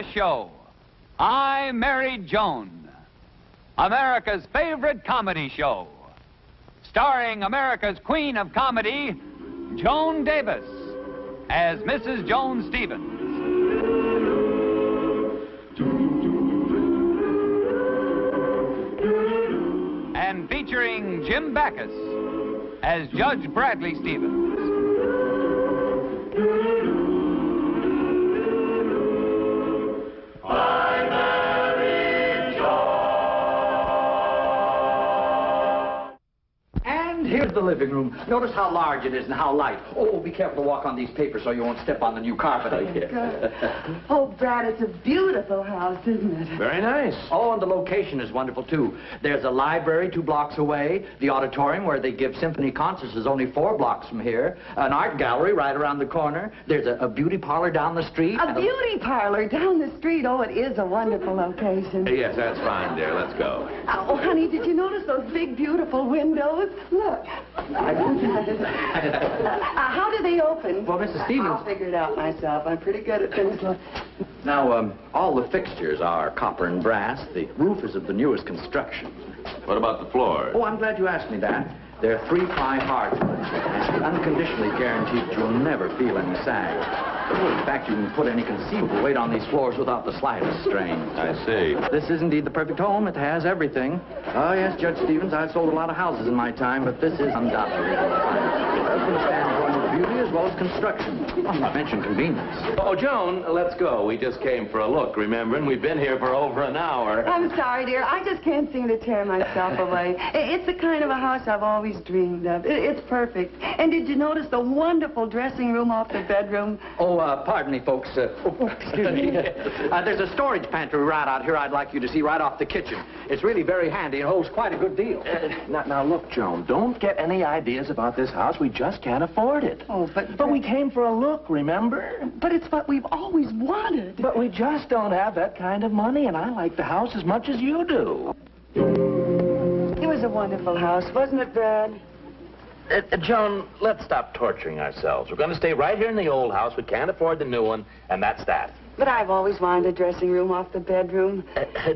the show. I Married Joan, America's favorite comedy show, starring America's queen of comedy, Joan Davis, as Mrs. Joan Stevens. And featuring Jim Backus as Judge Bradley Stevens. Here's the living room. Notice how large it is and how light. Oh, be careful to walk on these papers so you won't step on the new carpet out here. Oh, Brad, it's a beautiful house, isn't it? Very nice. Oh, and the location is wonderful, too. There's a library 2 blocks away. The auditorium where they give symphony concerts is only 4 blocks from here. An art gallery right around the corner. There's a beauty parlor down the street. A beauty parlor down the street? Oh, it is a wonderful location. Yes, that's fine, dear. Let's go. Oh, honey, did you notice those big, beautiful windows? Look. How do they open? Well, Mrs. Stevens... I'll figure it out myself. I'm pretty good at things like... Now, all the fixtures are copper and brass. The roof is of the newest construction. What about the floor? Oh, I'm glad you asked me that. They're 3-ply hardwood, and unconditionally guaranteed that you'll never feel any sag. In fact, you can put any conceivable weight on these floors without the slightest strain. I see. This is indeed the perfect home. It has everything. Oh, yes, Judge Stevens, I've sold a lot of houses in my time, but this is undoubtedly the finest. It doesn't stand for beauty as well as construction. Oh, not mention convenience. Oh, Joan, let's go. We just came for a look, remember? And we've been here for over an hour. I'm sorry, dear. I just can't seem to tear myself away. It's the kind of a house I've always dreamed of. It's perfect. And did you notice the wonderful dressing room off the bedroom? Oh, pardon me, folks. Excuse me. There's a storage pantry right out here I'd like you to see right off the kitchen. It's really very handy and holds quite a good deal. Now, look, Joan, don't get any ideas about this house. We just can't afford it. Oh, but we came for a look, remember? But it's what we've always wanted. But we just don't have that kind of money, and I like the house as much as you do. It was a wonderful house, wasn't it, Brad? Joan, let's stop torturing ourselves. We're going to stay right here in the old house. We can't afford the new one, and that's that. But I've always wanted a dressing room off the bedroom.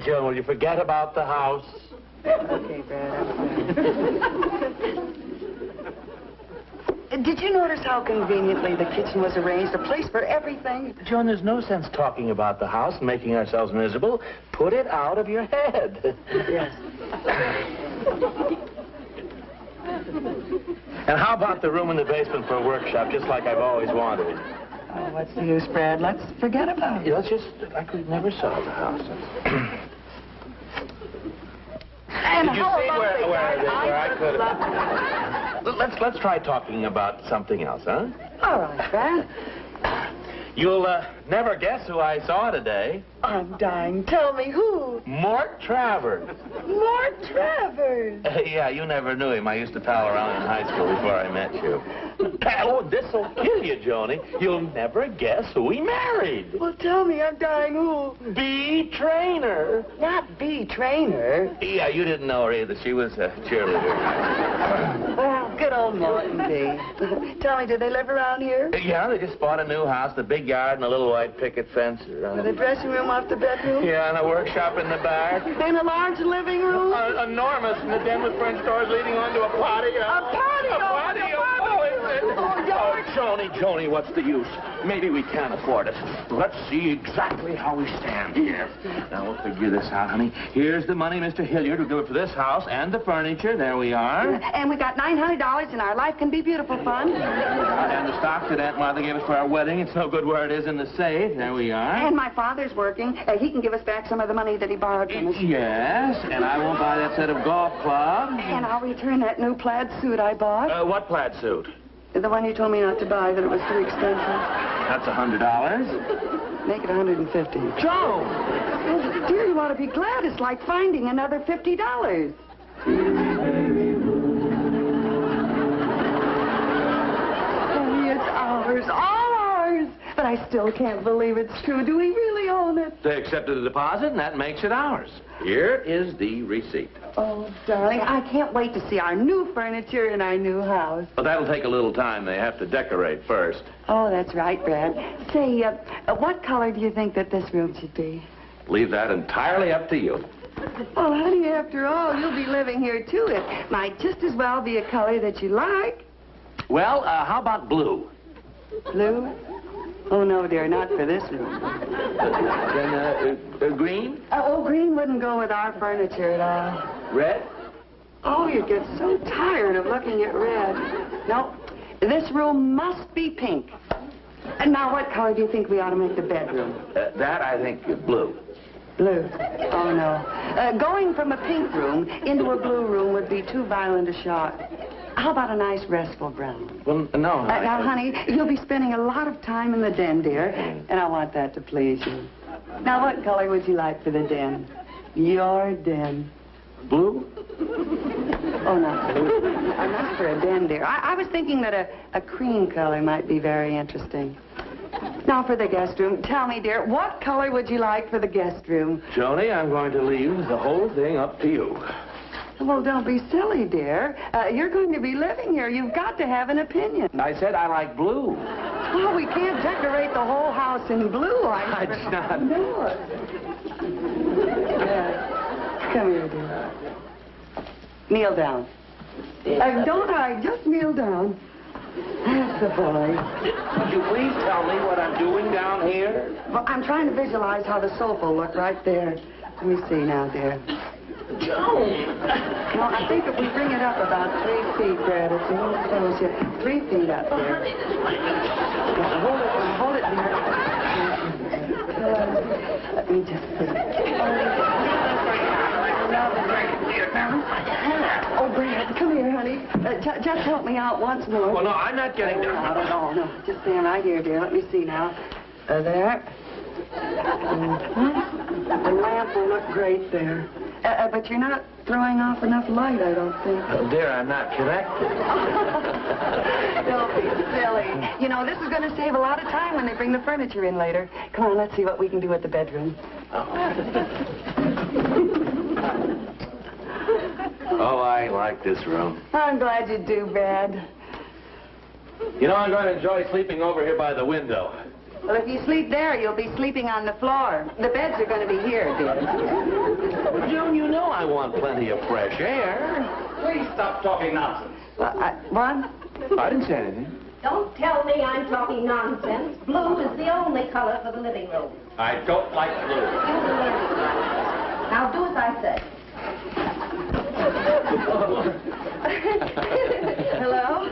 Joan, will you forget about the house? Okay, Brad. Did you notice how conveniently the kitchen was arranged? A place for everything? Joan, there's no sense talking about the house and making ourselves miserable. Put it out of your head. Yes. And how about the room in the basement for a workshop, just like I've always wanted? Oh, what's the use, Brad? Let's forget about it. Yeah, let's just like we never saw the house. And did you see where I could have... Let's try talking about something else, huh? All right, Brad. You'll never guess who I saw today. I'm dying. Tell me who. Mort Travers. Mort Travers. Yeah, you never knew him. I used to pal around in high school before I met you. Oh, this'll kill you, Joni. You'll never guess who he married. Well, tell me, I'm dying. Who? B. Trainer. Not B. Trainer. Yeah, you didn't know her either. She was a cheerleader. Well, good old Mort and B. Tell me, do they live around here? Yeah, they just bought a new house, the big yard and a little white picket fence around. With a dressing room off the bedroom? Yeah, and a workshop in the back. And a large living room? Enormous, and the den with French doors leading onto a patio. A patio? A patio? Joni, what's the use? Maybe we can't afford it. Let's see exactly how we stand here. Now, we'll figure this out, honey. Here's the money Mr. Hilliard will give it for this house and the furniture. There we are. And we got $900 in our Life Can Be Beautiful fund. And the stocks that Aunt Martha gave us for our wedding. It's no good where it is in the safe. There we are. And my father's working. He can give us back some of the money that he borrowed from us. Yes, and I won't buy that set of golf clubs. And I'll return that new plaid suit I bought. What plaid suit? The one you told me not to buy, that it was too expensive. That's $100. Make it $150. Joe! Oh, dear, you ought to be glad. It's like finding another $50. Oh, it's ours, all ours. But I still can't believe it's true. Do we really own Oh, that's... They accepted the deposit, and that makes it ours. Here is the receipt. Oh, darling, I can't wait to see our new furniture in our new house. But that'll take a little time. They have to decorate first. Oh, that's right, Brad. Say, what color do you think that this room should be? Leave that entirely up to you. Oh, honey, after all, you'll be living here, too. It might just as well be a color that you like. Well, how about blue? Blue? Oh, no, dear, not for this room. Then, green? Green wouldn't go with our furniture at all. Red? Oh, you get so tired of looking at red. No, this room must be pink. And now, what color do you think we ought to make the bedroom? That, I think, is blue. Blue. Oh, no. Going from a pink room into a blue room would be too violent a shock. How about a nice restful brown? Well, no. Now, honey, you'll be spending a lot of time in the den, dear, and I want that to please you. Now, what color would you like for the den? Your den. Blue? Oh, not blue. Not for a den, dear. I was thinking that a cream color might be very interesting. Now, for the guest room, tell me, dear, what color would you like for the guest room? Joni, I'm going to leave the whole thing up to you. Well, don't be silly, dear. You're going to be living here. You've got to have an opinion. I said I like blue. Well, we can't decorate the whole house in blue. It's not. No. Yeah. Come here, dear. Kneel down. Don't hide. Just kneel down. That's the boy. Would you please tell me what I'm doing down here? Well, I'm trying to visualize how the sofa will look right there. Let me see now, dear. Joan! Well, I think if we bring it up about 3 feet, Brad, it's a little close here. 3 feet up there. Hold it, dear. Let me just see. Oh, Brad, come here, honey. Just help me out once more. Well, no, I'm not getting down. Not at all, no. Just stand right here, dear. Let me see now. There. The lamp will look great there. But you're not throwing off enough light, I don't think. Dear, I'm not connected. Don't be silly. You know, this is going to save a lot of time when they bring the furniture in later. Come on, let's see what we can do at the bedroom. Oh, I like this room. I'm glad you do, Brad. You know, I'm going to enjoy sleeping over here by the window. Well, if you sleep there, you'll be sleeping on the floor. The beds are going to be here, dear. Joan, you know I want plenty of fresh air. Please stop talking nonsense. What? I didn't say anything. Don't tell me I'm talking nonsense. Blue is the only color for the living room. I don't like blue. Now do as I say. Hello?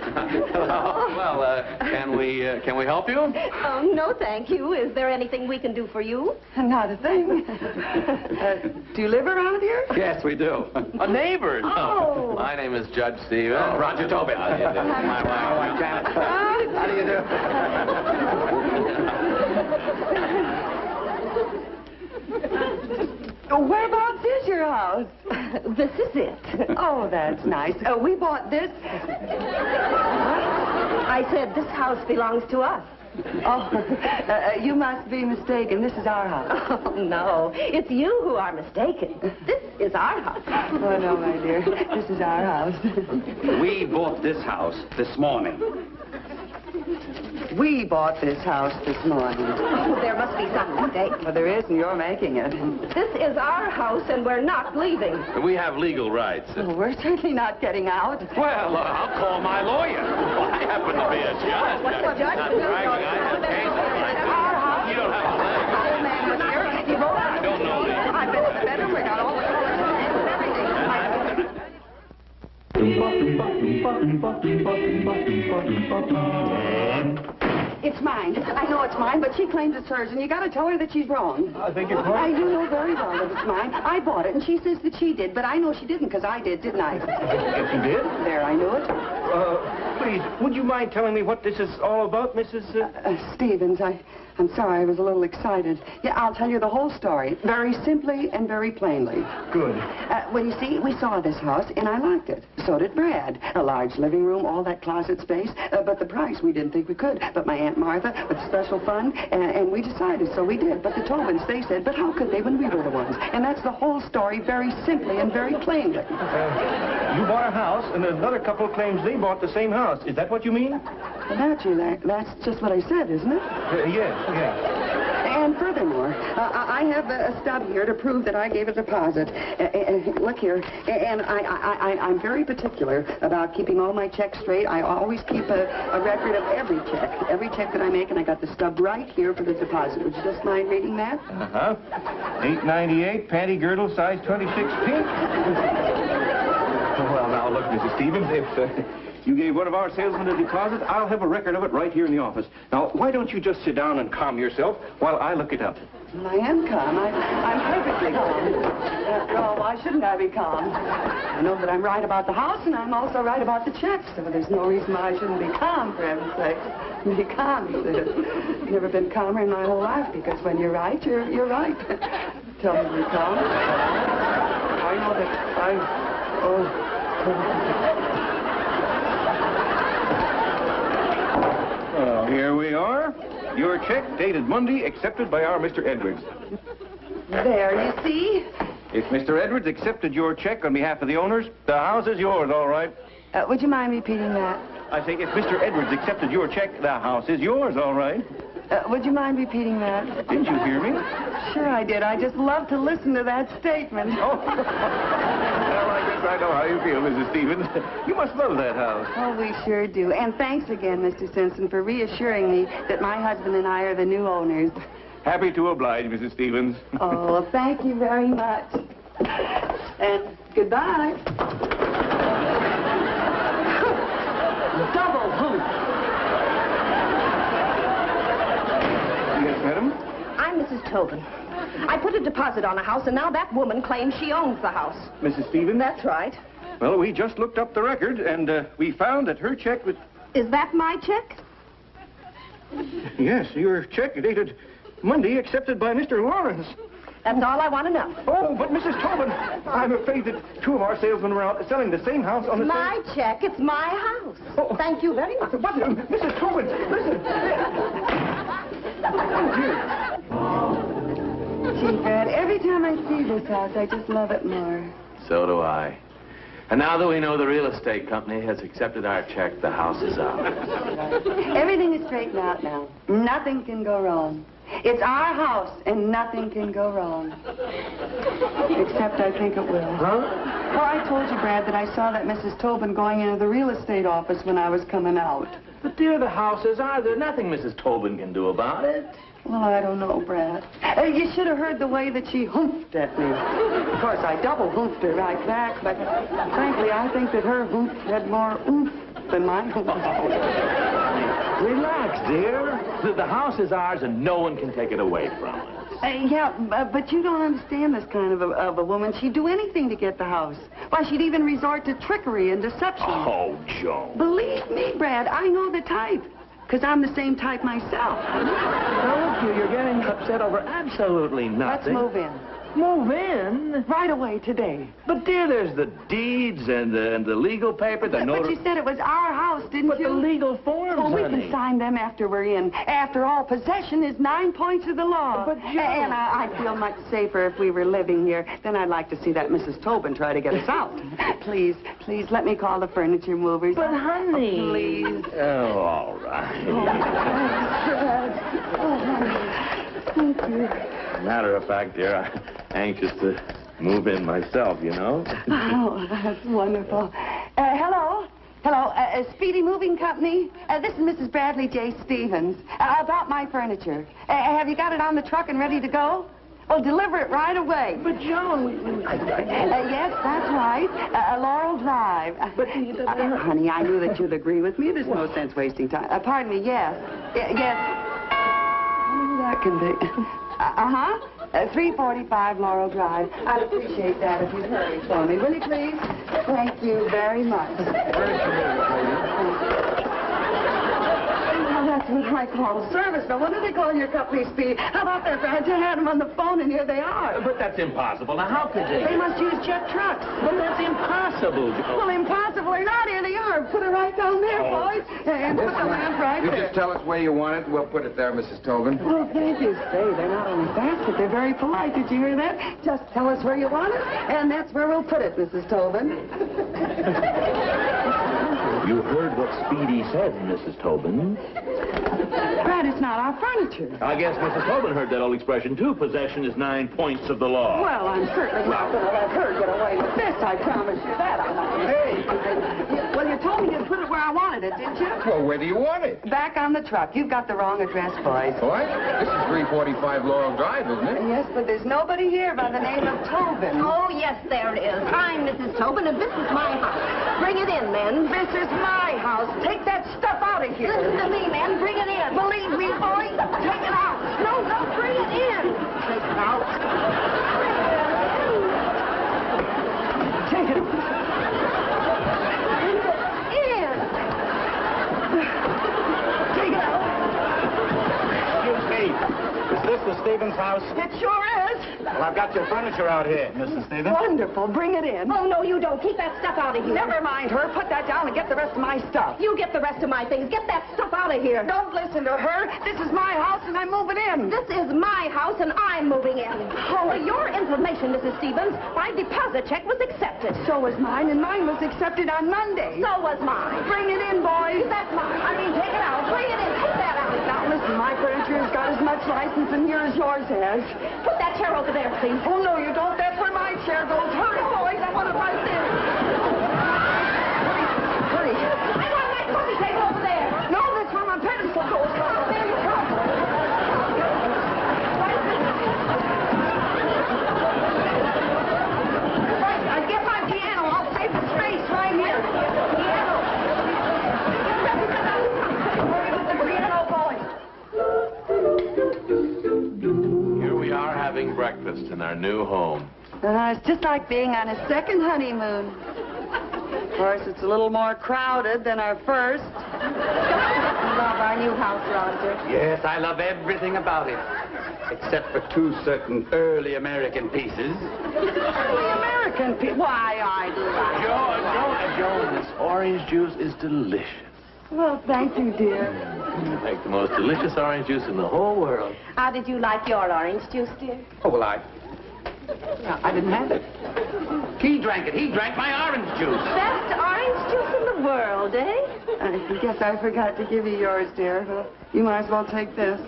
Hello. Well, can we help you? Oh, no, thank you. Is there anything we can do for you? Not a thing. Do you live around here? Yes, we do. A neighbor. Oh. My name is Judge Stevens. Roger Tobin. How do you do? My wife, Janet. How do you do? Whereabouts is your house? This is it. Oh, that's nice. We bought this. I said this house belongs to us. Oh, you must be mistaken. This is our house. Oh, no. It's you who are mistaken. This is our house. Oh, no, my dear. This is our house. We bought this house this morning. We bought this house this morning. Oh, there must be some mistake. Well, there is, and you're making it. This is our house, and we're not leaving. We have legal rights. Well, we're certainly not getting out. Well, I'll call my lawyer. I happen to be a judge. What's the judge? Not bragging. I have cases. Our house. You don't have a leg. Old man was here. He wrote out. I don't know me. I've been to the bedroom. We got all the colors and everything. It's mine. I know it's mine, but she claims it's hers, and you got to tell her that she's wrong. I think it's mine. You know very well that it's mine. I bought it, and she says that she did, but I know she didn't, because I did, didn't I? If you did? There, I knew it. Please, would you mind telling me what this is all about, Mrs. Stevens, I'm sorry, I was a little excited. Yeah, I'll tell you the whole story, very simply and very plainly. Good. Well, you see, we saw this house, and I liked it. So did Brad. A large living room, all that closet space, but the price, we didn't think we could. But my Aunt Martha Martha, with a special fund, and we decided, so we did. But the Tobins, they said, but how could they when we were the ones? And that's the whole story, very simply and very plainly. You bought a house, and another couple claims they bought the same house. Is that what you mean? Well, that's just what I said, isn't it? Yes. And furthermore, I have a stub here to prove that I gave a deposit. Look here, and I'm very particular about keeping all my checks straight. I always keep a record of every check that I make, and I got the stub right here for the deposit. Would you just mind reading that? Uh-huh. $8.98, panty girdle, size 26 pink. Well, now, look, Mrs. Stevens, if you gave one of our salesmen a deposit, I'll have a record of it right here in the office. Now, why don't you just sit down and calm yourself while I look it up? Well, I am calm. I'm perfectly calm. After all, why shouldn't I be calm? I know that I'm right about the house, and I'm also right about the checks, so there's no reason why I shouldn't be calm, for heaven's sake. Be calm, you see. I've never been calmer in my whole life, because when you're right, you're right. Tell me to be calm. I know that Well, here we are. Your check, dated Monday, accepted by our Mr. Edwards. There, you see? If Mr. Edwards accepted your check on behalf of the owners, the house is yours, all right. Would you mind repeating that? I say, if Mr. Edwards accepted your check, the house is yours, all right. Would you mind repeating that? Didn't you hear me? Sure I did. I just love to listen to that statement. Oh. Well, I guess I know how you feel, Mrs. Stevens. You must love that house. Oh, we sure do. And thanks again, Mr. Simpson, for reassuring me that my husband and I are the new owners. Happy to oblige, Mrs. Stevens. Oh, well, thank you very much. And goodbye. Double hoop. Yes, madam? I'm Mrs. Tobin. I put a deposit on a house, and now that woman claims she owns the house. Mrs. Stevens? That's right. Well, we just looked up the record, and we found that her check was... Is that my check? Yes, your check dated Monday, accepted by Mr. Lawrence. That's all I want to know. Oh, but Mrs. Tobin, I'm afraid that two of our salesmen were out selling the same house on the My check. It's my house. Oh. Thank you very much. But, Mrs. Tobin, listen. Gee, Brad, every time I see this house, I just love it more. So do I. And now that we know the real estate company has accepted our check, the house is ours. Everything is straightened out now. Nothing can go wrong. It's our house, and nothing can go wrong. Except I think it will. Huh? Oh, I told you, Brad, that I saw that Mrs. Tobin going into the real estate office when I was coming out. But dear, the house is ours. There's nothing Mrs. Tobin can do about it. Well, I don't know, Brad. You should have heard the way that she hoofed at me. Of course, I double hoofed her right back, but frankly, I think that her hoof had more oomph than my hoof. Relax, dear. The house is ours, and no one can take it away from us. Yeah, but you don't understand this kind of a woman. She'd do anything to get the house. Why, she'd even resort to trickery and deception. Oh, Joan. Believe me, Brad, I know the type. Because I'm the same type myself. Now, look, you're getting upset over absolutely nothing. Let's move in. Move in? Right away, today. But, dear, there's the deeds and the legal paper, the But you said it was our house, didn't you? But the legal forms, Well, we honey. can sign them after we're in. After all, possession is 9 points of the law. But, Joan... And I'd feel much safer if we were living here. Then I'd like to see that Mrs. Tobin try to get us out. Please, let me call the furniture movers. But, honey... Oh, please. Oh, all right. Thank you. Matter of fact, dear, I'm anxious to move in myself, you know. Oh, that's wonderful. Hello? Hello, Speedy Moving Company. This is Mrs. Bradley J. Stevens. About my furniture. Have you got it on the truck and ready to go? Well, deliver it right away. But, Joan... Yes, that's right. Laurel Drive. But... honey, I knew that you'd agree with me. There's no sense wasting time. Pardon me, yes. Yes. I wonder who that can be. 345 Laurel Drive. I'd appreciate that if you'd hurry for me. Will you, please? Thank you very much. Oh, that's what I call service. Now, what do they call your company, Speedy? How about that? I just had them on the phone, and here they are. But that's impossible. Now, how could they? They must use jet trucks. But that's impossible, Joan. Well, impossible or not, here they are. Sure, put it right down there, boys. And put the lamp right You there. just tell us where you want it, and we'll put it there, Mrs. Tobin. Oh, thank you. Say, they're not only fast, but they're very polite. Did you hear that? Just tell us where you want it, and that's where we'll put it, Mrs. Tobin. You heard what Speedy said, Mrs. Tobin. Brad, it's not our furniture. I guess Mrs. Tobin heard that old expression, too. Possession is 9 points of the law. Well, I'm certainly not going to let her get away with this. I promise you that. I'm not. Hey! Well, you told me to put it where I wanted it, didn't you? Well, where do you want it? Back on the truck. You've got the wrong address, boys. What? This is 345 Laurel Drive, isn't it? Yes, but there's nobody here by the name of Tobin. Oh, yes, there is. I'm Mrs. Tobin, and this is my house. Bring it in, men. This is my house. Take that stuff out of here. Listen to me, men. Bring it in. Believe me, boys, take it out. No, bring it in. Take it out. Take it out. In. Take it out. Excuse me. Is this the Stevens house? It sure is. Well, I've got your furniture out here, Mrs. Stevens. Wonderful. Bring it in. Oh, no, you don't. Keep that stuff out of here. Never mind her. Put that down and get the rest of my stuff. You get the rest of my things. Get that stuff out of here. Don't listen to her. This is my house, and I'm moving in. This is my house, and I'm moving in. For your information, Mrs. Stevens, my deposit check was accepted. So was mine, and mine was accepted on Monday. So was mine. Bring it in, boys. That's mine. I mean, take it out. Bring it in. Take that out. Now, listen, my furniture has got as much license in here as yours has. Put that chair over there, please. Oh, no, you don't. That's where my chair goes. Hurry, boys. I want it right there. Hurry. I want my coffee table over there. No, that's where my pedestal goes. Oh, there you go. Right, I get my piano. I'll save the space right here. Piano. Hurry with the piano, boys. Here we are having breakfast in our new home. It's just like being on a second honeymoon. Of course, it's a little more crowded than our first. Love our new house, Roger. Yes, I love everything about it, except for two certain early American pieces. The American people. Why, I like Joan, this orange juice is delicious. Well, thank you, dear. You make the most delicious orange juice in the whole world. How did you like your orange juice, dear? Oh, well, I didn't have it. He drank it. He drank my orange juice. Best orange juice in the world, eh? I guess I forgot to give you yours, dear. Well, you might as well take this.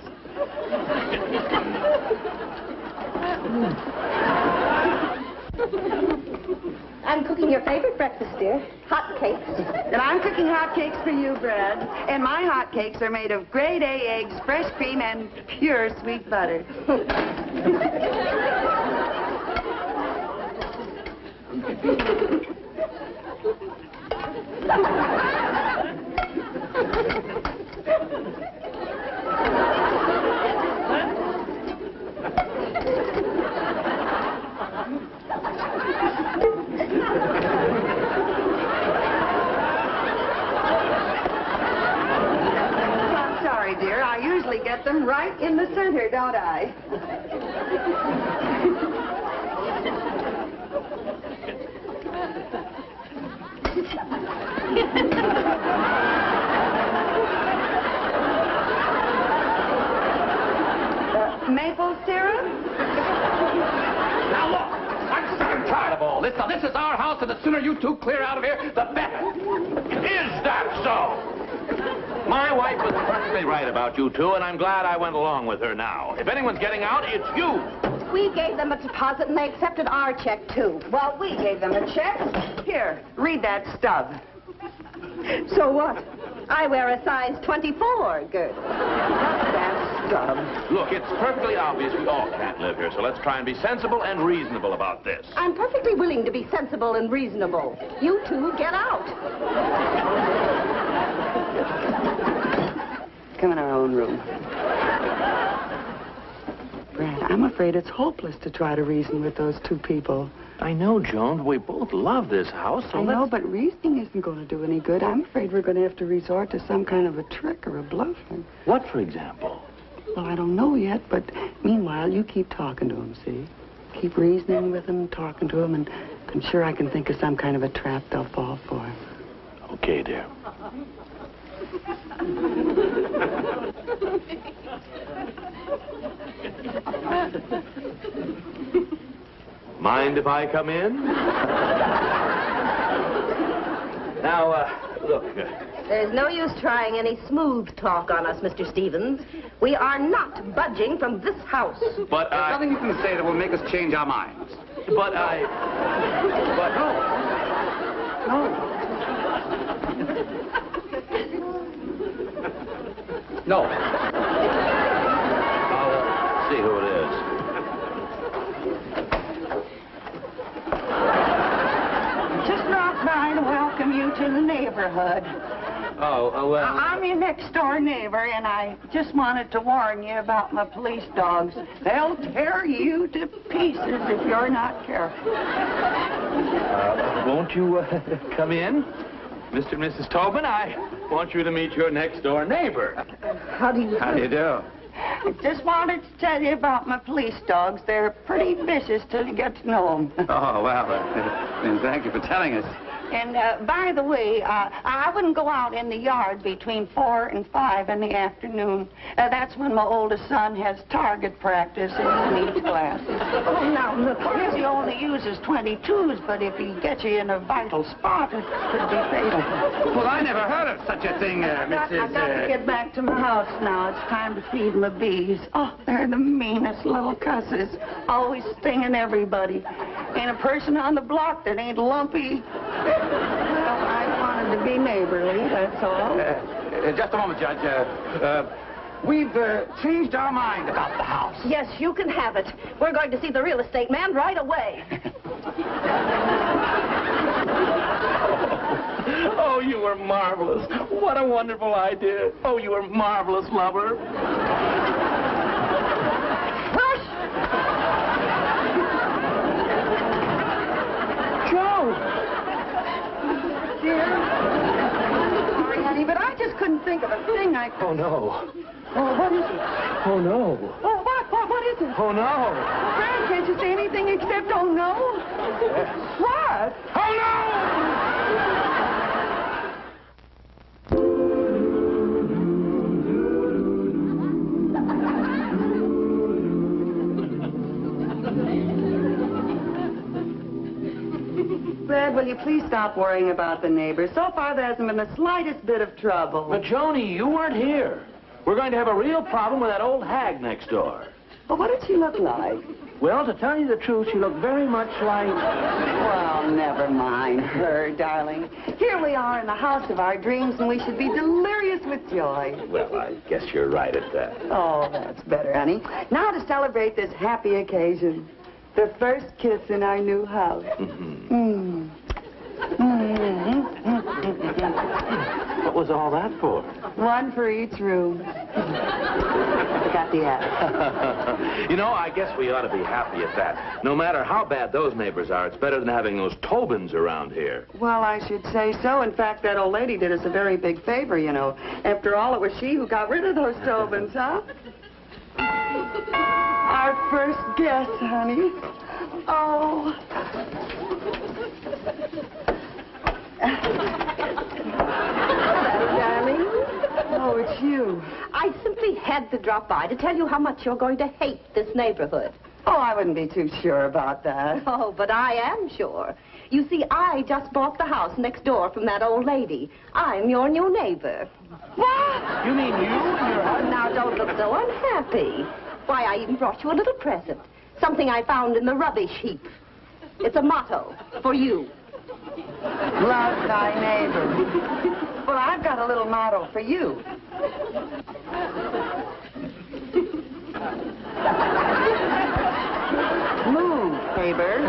I'm cooking your favorite breakfast, dear. Hot cakes. And I'm cooking hot cakes for you, Brad. And my hot cakes are made of grade A eggs, fresh cream, and pure sweet butter. I'm sorry, dear. I usually get them right in the center, don't I? Maple syrup? Now, look, I'm sick and tired of all this. Now, this is our house, and the sooner you two clear out of here, the better. Is that so? My wife was perfectly right about you two, and I'm glad I went along with her now. If anyone's getting out, it's you. We gave them a deposit, and they accepted our check, too. Well, we gave them a check. Here, read that stub. So what? I wear a size 24. Good. That stub. Look, it's perfectly obvious we all can't live here, so let's try and be sensible and reasonable about this. I'm perfectly willing to be sensible and reasonable. You two get out. Come in our own room. Brad, I'm afraid it's hopeless to try to reason with those two people. I know, Joan. We both love this house, so I know, but reasoning isn't going to do any good. I'm afraid we're going to have to resort to some kind of a trick or a bluff. What, for example? Well, I don't know yet, but meanwhile, you keep talking to him, see? Keep reasoning with him, talking to him, and I'm sure I can think of some kind of a trap they'll fall for. Okay, dear. Mind if I come in? Now, look. There's no use trying any smooth talk on us, Mr. Stevens. We are not budging from this house. But There's nothing you can say that will make us change our minds. But No. I'll see who it is. Just dropped by to welcome you to the neighborhood. Oh, well... I'm your next-door neighbor, and I just wanted to warn you about my police dogs. They'll tear you to pieces if you're not careful. Won't you come in? Mr. and Mrs. Tobin, I want you to meet your next-door neighbor. How do you... How do you do? I just wanted to tell you about my police dogs. They're pretty vicious till you get to know them. Oh, well, then thank you for telling us. And, by the way, I wouldn't go out in the yard between 4 and 5 in the afternoon. That's when my oldest son has target practice in each class. Oh, now, look, yes, he only uses 22s, but if he gets you in a vital spot, it could be fatal. Well, I never heard of such a thing, I've got to get back to my house now. It's time to feed my bees. Oh, they're the meanest little cusses. Always stinging everybody. Ain't a person on the block that ain't lumpy. Well, I wanted to be neighborly, that's all. Just a moment, Judge. We've changed our mind about the house. Yes, you can have it. We're going to see the real estate man right away. Oh, you were marvelous. What a wonderful idea. Oh, you were marvelous, lover. Hush! Joe! Dear, sorry, honey, but I just couldn't think of a thing I could... Oh, no. Oh, what is it? Oh, no. Oh, what is it? Oh, no. Fran, can't you say anything except, oh, no? What? Oh, no! Fred, will you please stop worrying about the neighbors? So far, there hasn't been the slightest bit of trouble. But, Joni, you weren't here. We're going to have a real problem with that old hag next door. But what did she look like? Well, to tell you the truth, she looked very much like... Well, never mind her, darling. Here we are in the house of our dreams, and we should be delirious with joy. Well, I guess you're right at that. Oh, that's better, honey. Now to celebrate this happy occasion. The first kiss in our new house. What was all that for? One for each room. I got the act. You know, I guess we ought to be happy at that. No matter how bad those neighbors are, it's better than having those Tobins around here. Well, I should say so. In fact, that old lady did us a very big favor, you know. After all, it was she who got rid of those Tobins, huh? Our first guest, honey. Oh. Hello, darling. Oh, it's you. I simply had to drop by to tell you how much you're going to hate this neighborhood. Oh, I wouldn't be too sure about that. Oh, but I am sure. You see, I just bought the house next door from that old lady. I'm your new neighbor. What? You mean you and your husband? Now, don't look so unhappy. Why, I even brought you a little present. Something I found in the rubbish heap. It's a motto for you. Love thy neighbor. Well, I've got a little motto for you. Move, neighbor.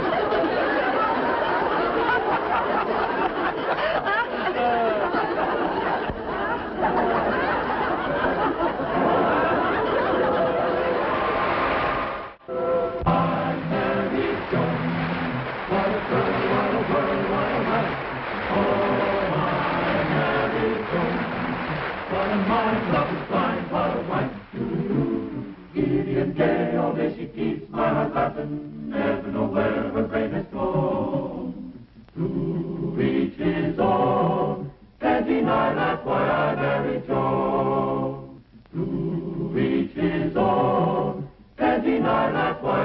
She keeps my heart laughing, never know where her brain has gone. To each his own, night, that's why I married Joan. To each his own. Can't deny, that's why